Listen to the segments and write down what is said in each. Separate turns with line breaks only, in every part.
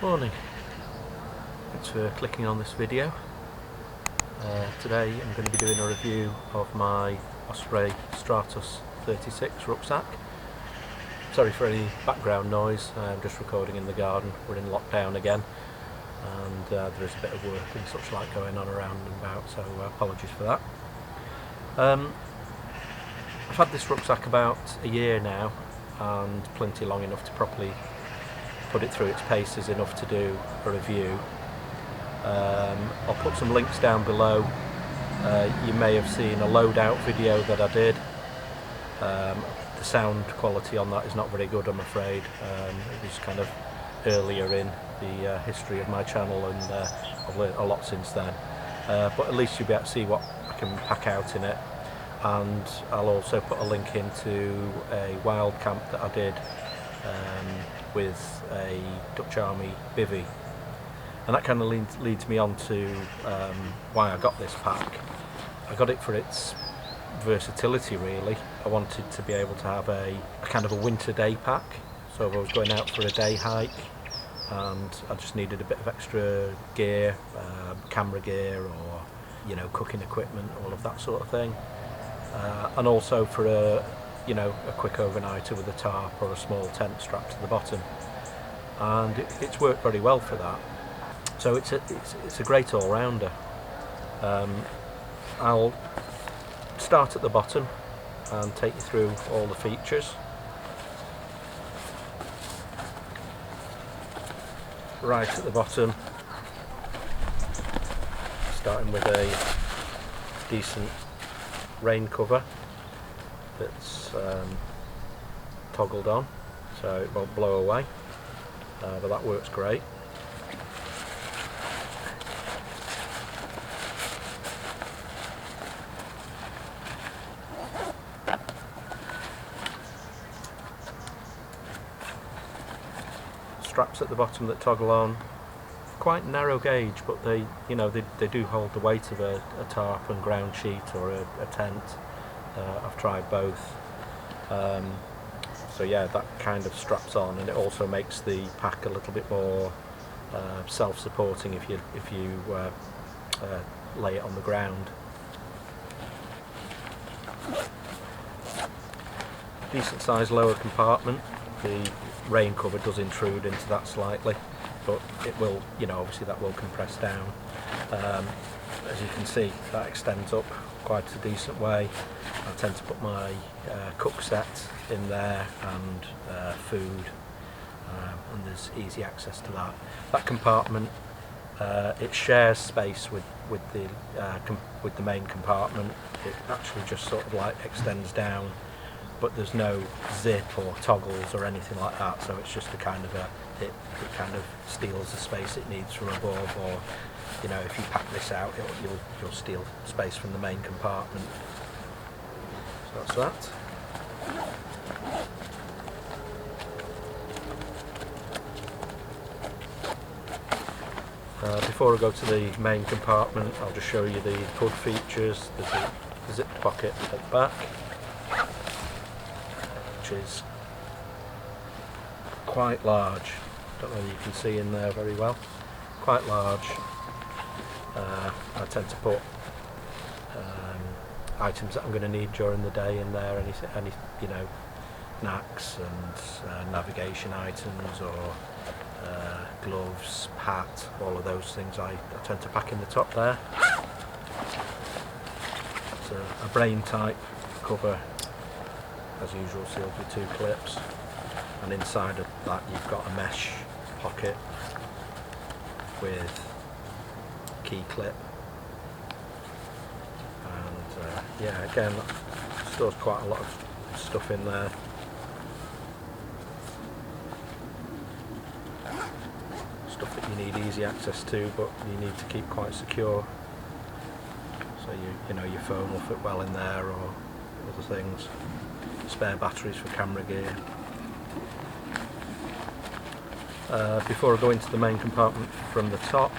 Morning. Thanks for clicking on this video. Today I'm going to be doing a review of my Osprey Stratos 36 rucksack. Sorry for any background noise, I'm just recording in the garden. We're in lockdown again and there is a bit of work and such like going on around and about, so apologies for that. I've had this rucksack about a year now and plenty long enough to properly put it through its paces enough to do a review. I'll put some links down below. You may have seen a loadout video that I did. The sound quality on that is not very good, I'm afraid. It was kind of earlier in the history of my channel, and I've learnt a lot since then. But at least you'll be able to see what I can pack out in it. And I'll also put a link into a wild camp that I did with a Dutch Army bivvy, and that kind of leads me on to why I got this pack. I got it for its versatility, really. I wanted to be able to have a kind of a winter day pack, so if I was going out for a day hike and I just needed a bit of extra gear, camera gear, or cooking equipment, all of that sort of thing, and also for a quick overnighter with a tarp or a small tent strapped to the bottom, and it's worked very well for that. So it's a great all-rounder. I'll start at the bottom and take you through all the features. Right at the bottom, starting with a decent rain cover that's toggled on so it won't blow away, but that works great. Straps at the bottom that toggle on, quite narrow gauge, but they do hold the weight of a tarp and ground sheet or a tent. I've tried both, so yeah, that kind of straps on, and it also makes the pack a little bit more self-supporting if you lay it on the ground. Decent sized lower compartment. The rain cover does intrude into that slightly, but it will, obviously that will compress down. As you can see, that extends up quite a decent way. I tend to put my cook set in there and food, and there's easy access to that. That compartment, it shares space with the main compartment. It actually just sort of like extends down, but there's no zip or toggles or anything like that, so it's just a kind of it kind of steals the space it needs from above, or if you pack this out, you'll steal space from the main compartment. So that's that. Before I go to the main compartment, I'll just show you the hood features. There's a zip pocket at the back, which is quite large. Don't know if you can see in there very well. Quite large. I tend to put items that I'm going to need during the day in there. Any snacks and navigation items, or gloves, hat, all of those things I tend to pack in the top there. It's a brain type cover, as usual, sealed with 2 clips, and inside of that you've got a mesh pocket with key clip, and yeah, again, that stores quite a lot of stuff in there. Stuff that you need easy access to, but you need to keep quite secure. So your phone will fit well in there, or other things. Spare batteries for camera gear. Before I go into the main compartment from the top,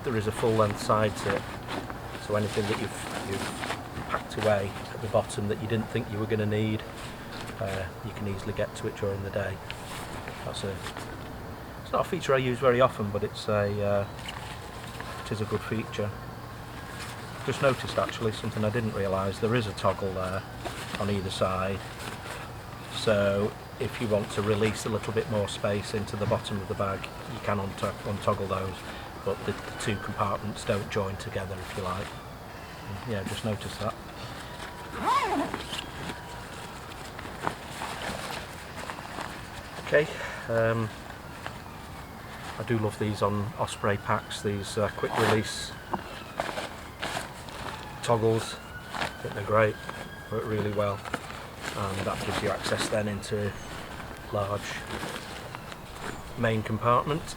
there is a full length side zip, so anything that you've packed away at the bottom that you didn't think you were going to need, you can easily get to it during the day. That's a It's not a feature I use very often, but it is a good feature. Just noticed actually something I didn't realise, there is a toggle there on either side, so if you want to release a little bit more space into the bottom of the bag, you can untoggle those, but the two compartments don't join together, if you like. Yeah, just noticed that. Okay, I do love these on Osprey packs, these quick release toggles. I think they're great, work really well, and that gives you access then into large main compartment.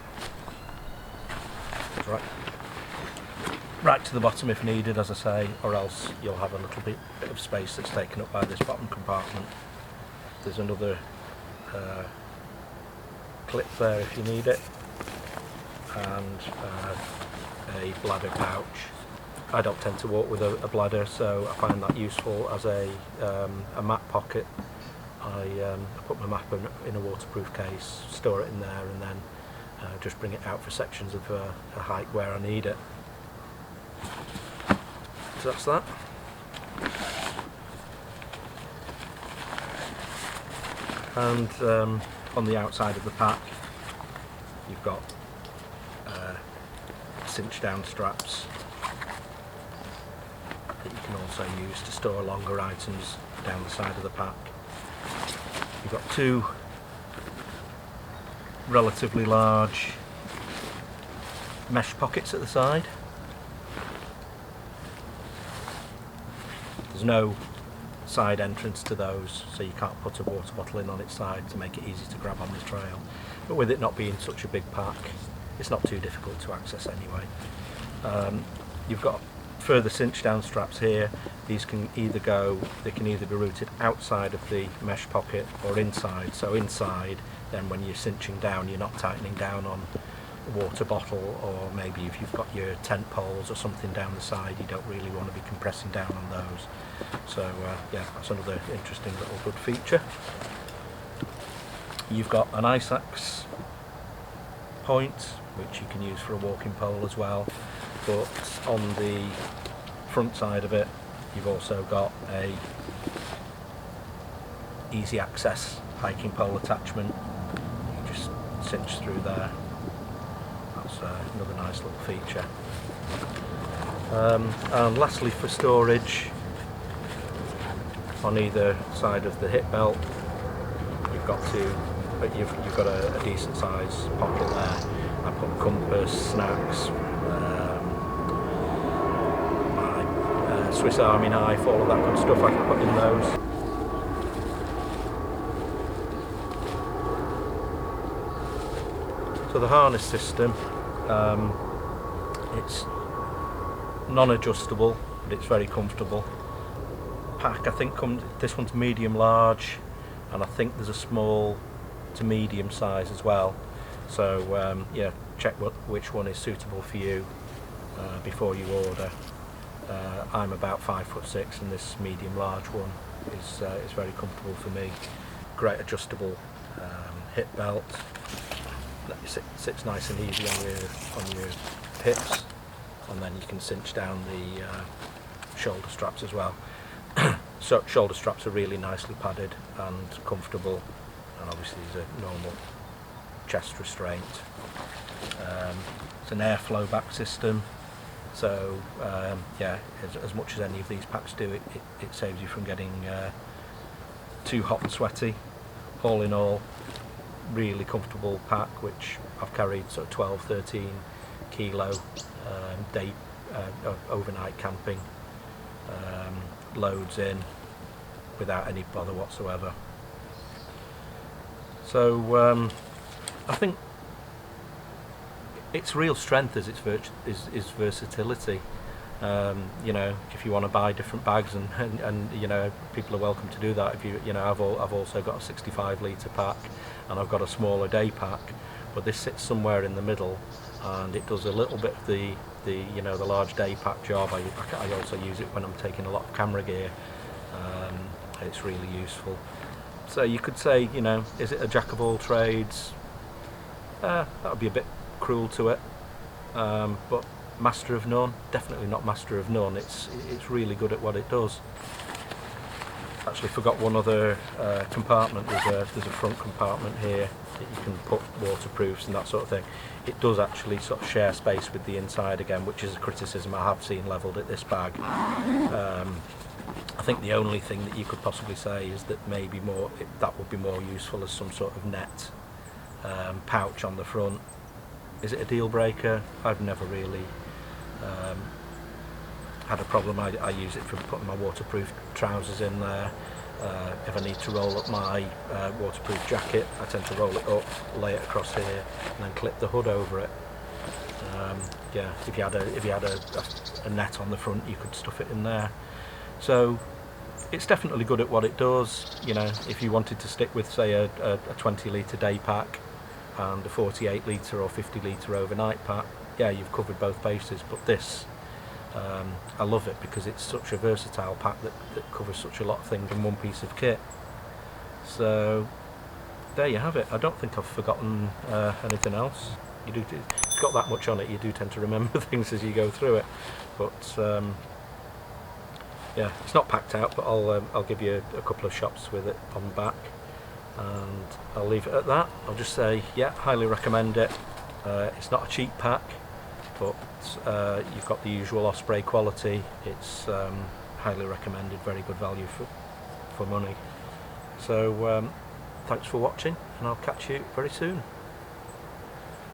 Right to the bottom if needed, as I say, or else you'll have a little bit of space that's taken up by this bottom compartment. There's another clip there if you need it, and a bladder pouch. I don't tend to walk with a bladder, so I find that useful as a map pocket. I put my map in a waterproof case, store it in there, and then just bring it out for sections of a hike where I need it. So that's that. And on the outside of the pack, you've got cinch down straps that you can also use to store longer items down the side of the pack. You've got two relatively large mesh pockets at the side. There's no side entrance to those, so you can't put a water bottle in on its side to make it easy to grab on the trail. But with it not being such a big pack, it's not too difficult to access anyway. You've got further cinch down straps here. These can either be routed outside of the mesh pocket or inside. So inside, then when you're cinching down, you're not tightening down on a water bottle, or maybe if you've got your tent poles or something down the side, you don't really want to be compressing down on those. So yeah, that's another interesting little good feature. You've got an ice axe point, which you can use for a walking pole as well, but on the front side of it you've also got a easy access hiking pole attachment. You just cinch through there. That's another nice little feature. And lastly, for storage, on either side of the hip belt you've got a decent size pocket there. I put compass, snacks, my Swiss Army knife, all of that good stuff I can put in those. So the harness system, it's non-adjustable, but it's very comfortable. Pack, I think this one's medium large, and I think there's a small to medium size as well. So yeah, check which one is suitable for you before you order. I'm about 5'6", and this medium large one is very comfortable for me. Great adjustable hip belt. It sits nice and easy on your hips, and then you can cinch down the shoulder straps as well. So shoulder straps are really nicely padded and comfortable, and obviously there's a normal chest restraint. It's an airflow back system, so yeah, as much as any of these packs do, it saves you from getting too hot and sweaty. All in all, really comfortable pack, which I've carried sort of 12-13 kilo overnight camping loads in without any bother whatsoever. So I think its real strength is its versatility. You know, if you want to buy different bags, and you know, people are welcome to do that. If you know, I've also got a 65 litre pack, and I've got a smaller day pack, but this sits somewhere in the middle, and it does a little bit of the you know, the large day pack job. I also use it when I'm taking a lot of camera gear. It's really useful. So you could say, you know, is it a jack of all trades? that would be a bit cruel to it, but master of none, definitely not master of none. It's really good at what it does. Actually forgot one other compartment. There's a front compartment here that you can put waterproofs and that sort of thing. It does actually sort of share space with the inside again, which is a criticism I have seen levelled at this bag. I think the only thing that you could possibly say is that maybe that would be more useful as some sort of net pouch on the front. Is it a deal breaker? I've never really had a problem. I use it for putting my waterproof trousers in there. If I need to roll up my waterproof jacket, I tend to roll it up, lay it across here, and then clip the hood over it. Yeah, if you had a net on the front, you could stuff it in there. So it's definitely good at what it does. You know, if you wanted to stick with, say, a 20 litre day pack and a 48 litre or 50 litre overnight pack, yeah, you've covered both bases. But this, I love it because it's such a versatile pack that covers such a lot of things in one piece of kit. So there you have it. I don't think I've forgotten anything else. It's got that much on it, you do tend to remember things as you go through it. But yeah, it's not packed out, but I'll give you a couple of shots with it on the back, and I'll leave it at that. I'll just say, yeah, highly recommend it. It's not a cheap pack, but you've got the usual Osprey quality. It's highly recommended, very good value for money. So thanks for watching, and I'll catch you very soon.